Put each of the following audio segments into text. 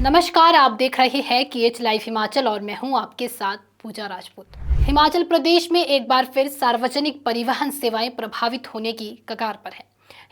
नमस्कार, आप देख रहे हैं KH लाइव हिमाचल और मैं हूं आपके साथ पूजा राजपूत। हिमाचल प्रदेश में एक बार फिर सार्वजनिक परिवहन सेवाएं प्रभावित होने की कगार पर है।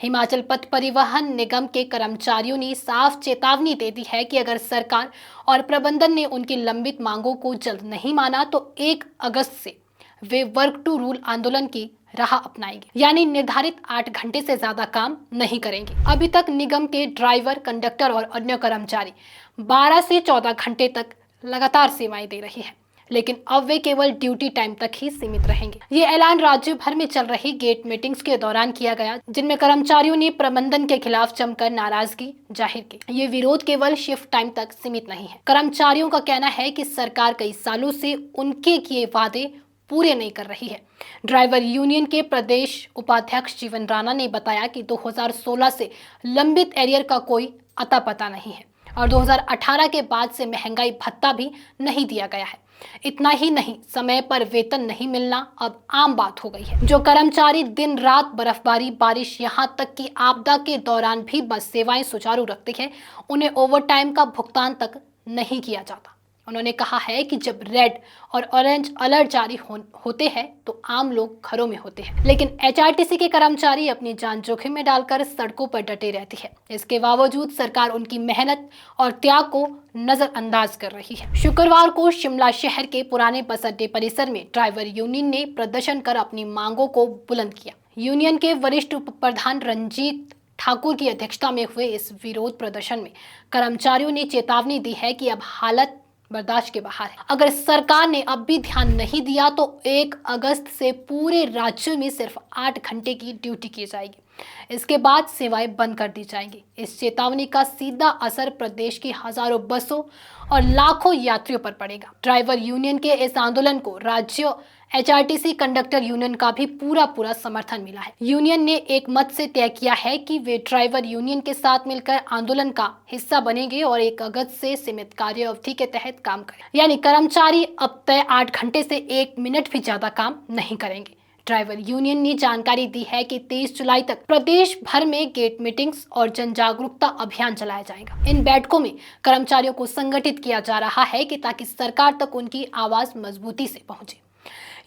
हिमाचल पथ परिवहन निगम के कर्मचारियों ने साफ चेतावनी दे दी है कि अगर सरकार और प्रबंधन ने उनकी लंबित मांगों को जल्द नहीं माना तो 1 अगस्त से वे वर्क टू रूल आंदोलन की राह अपनाएंगे, यानी निर्धारित 8 घंटे से ज्यादा काम नहीं करेंगे। अभी तक निगम के ड्राइवर, कंडक्टर और अन्य कर्मचारी 12 से 14 घंटे तक लगातार सेवाएं दे रही है, लेकिन अब वे केवल ड्यूटी टाइम तक ही सीमित रहेंगे। ये ऐलान राज्य भर में चल रही गेट मीटिंग्स के दौरान किया गया, जिनमें कर्मचारियों ने प्रबंधन के खिलाफ जमकर नाराजगी जाहिर की। ये विरोध केवल शिफ्ट टाइम तक सीमित नहीं है। कर्मचारियों का कहना है कि सरकार कई सालों से उनके किए वादे पूरे नहीं कर रही है। ड्राइवर यूनियन के प्रदेश उपाध्यक्ष जीवन राणा ने बताया कि 2016 से लंबित एरियर का कोई अता पता नहीं है और 2018 के बाद से महंगाई भत्ता भी नहीं दिया गया है। इतना ही नहीं, समय पर वेतन नहीं मिलना अब आम बात हो गई है। जो कर्मचारी दिन रात बर्फबारी, बारिश, यहाँ तक कि आपदा के दौरान भी बस सेवाएं सुचारू रखते हैं, उन्हें ओवरटाइम का भुगतान तक नहीं किया जाता। उन्होंने कहा है कि जब रेड और ऑरेंज अलर्ट जारी होते हैं तो आम लोग घरों में होते हैं, लेकिन HRTC के कर्मचारी अपनी जान जोखिम में डालकर सड़कों पर डटे रहती है। इसके बावजूद सरकार उनकी मेहनत और त्याग को नजरअंदाज कर रही है। शुक्रवार को शिमला शहर के पुराने बस अड्डे परिसर में ड्राइवर यूनियन ने प्रदर्शन कर अपनी मांगों को बुलंद किया। यूनियन के वरिष्ठ उप प्रधान रंजीत ठाकुर की अध्यक्षता में हुए इस विरोध प्रदर्शन में कर्मचारियों ने चेतावनी दी है कि अब हालत बर्दाश्त के बाहर है। अगर सरकार ने अब भी ध्यान नहीं दिया तो 1 अगस्त से पूरे राज्य में सिर्फ 8 घंटे की ड्यूटी की जाएगी। इसके बाद सेवाएं बंद कर दी जाएंगी। इस चेतावनी का सीधा असर प्रदेश की हजारों बसों और लाखों यात्रियों पर पड़ेगा। ड्राइवर यूनियन के इस आंदोलन को राज्य HRTC कंडक्टर यूनियन का भी पूरा समर्थन मिला है। यूनियन ने एक मत से तय किया है कि वे ड्राइवर यूनियन के साथ मिलकर आंदोलन का हिस्सा बनेंगे और 1 अगस्त से सीमित कार्य अवधि के तहत काम करें, यानी कर्मचारी अब तय 8 घंटे से 1 मिनट भी ज्यादा काम नहीं करेंगे। ड्राइवर यूनियन ने जानकारी दी है कि 23 जुलाई तक प्रदेश भर में गेट मीटिंग्स और जन जागरूकता अभियान चलाया जाएगा। इन बैठकों में कर्मचारियों को संगठित किया जा रहा है कि ताकि सरकार तक उनकी आवाज मजबूती से पहुंचे।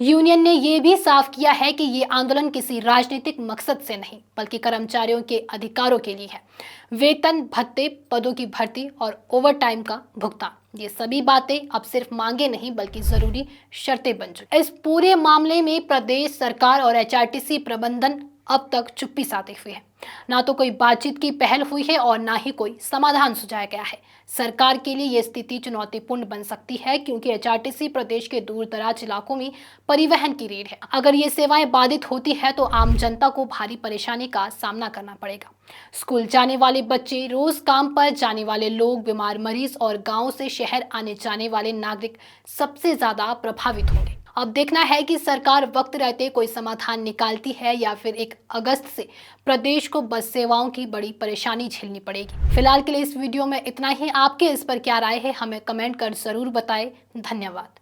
यूनियन ने यह भी साफ किया है कि ये आंदोलन किसी राजनीतिक मकसद से नहीं बल्कि कर्मचारियों के अधिकारों के लिए है। वेतन, भत्ते, पदों की भर्ती और ओवरटाइम का भुगतान, ये सभी बातें अब सिर्फ मांगे नहीं बल्कि जरूरी शर्तें बन चुकी। इस पूरे मामले में प्रदेश सरकार और HRTC प्रबंधन अब तक चुप्पी साधे हुए है। ना तो कोई बातचीत की पहल हुई है और ना ही कोई समाधान सुझाया गया है। सरकार के लिए यह स्थिति चुनौतीपूर्ण बन सकती है क्योंकि HRTC प्रदेश के दूर दराज इलाकों में परिवहन की रीढ़ है। अगर ये सेवाएं बाधित होती है तो आम जनता को भारी परेशानी का सामना करना पड़ेगा। स्कूल जाने वाले बच्चे, रोज काम पर जाने वाले लोग, बीमार मरीज और गाँव से शहर आने जाने वाले नागरिक सबसे ज्यादा प्रभावित होंगे। अब देखना है कि सरकार वक्त रहते कोई समाधान निकालती है या फिर 1 अगस्त से प्रदेश को बस सेवाओं की बड़ी परेशानी झेलनी पड़ेगी। फिलहाल के लिए इस वीडियो में इतना ही। आपके इस पर क्या राय है, हमें कमेंट कर जरूर बताएं। धन्यवाद।